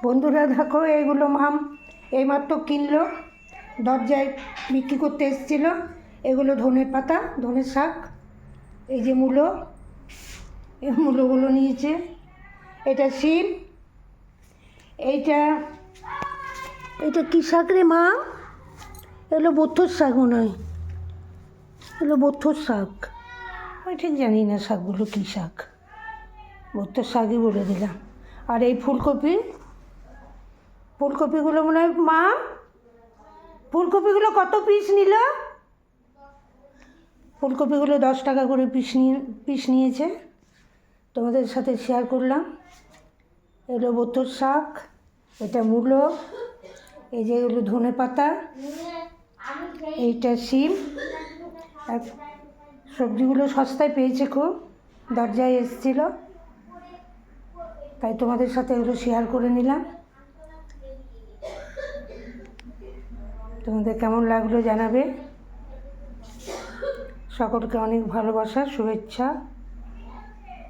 বন্ধুরা দেখো, এইগুলো মাম এইমাত্র কিনলো, দরজায় বিক্রি করতে এসেছিল। এগুলো ধনের পাতা, ধনের শাক। এই যে মূলো, এই মূলোগুলো নিয়েছে। এটা শিম। এইটা এটা কী শাক রে মা? এগুলো বথ্যর শাক মনে হয়, এগুলো বথ্যর শাক। আমি ঠিক জানি না শাকগুলো কী শাক, বথ্যর শাকই বলে দিলাম। আর এই ফুলকপি, ফুলকপিগুলো মনে হয় মা, ফুলকপিগুলো কত পিস নিল? ফুলকপিগুলো 10 টাকা করে পিস নিয়েছে। তোমাদের সাথে শেয়ার করলাম। এগুলো বথ্যর শাক, এটা মূলো, এই যে এগুলো ধনে পাতা, এইটা শিম। আর সবজিগুলো সস্তায় পেয়েছে খুব, দরজায় এসেছিলো, তাই তোমাদের সাথে এগুলো শেয়ার করে নিলাম। তোমাদের কেমন লাগলো জানাবে। সকলকে অনেক ভালোবাসা, শুভেচ্ছা।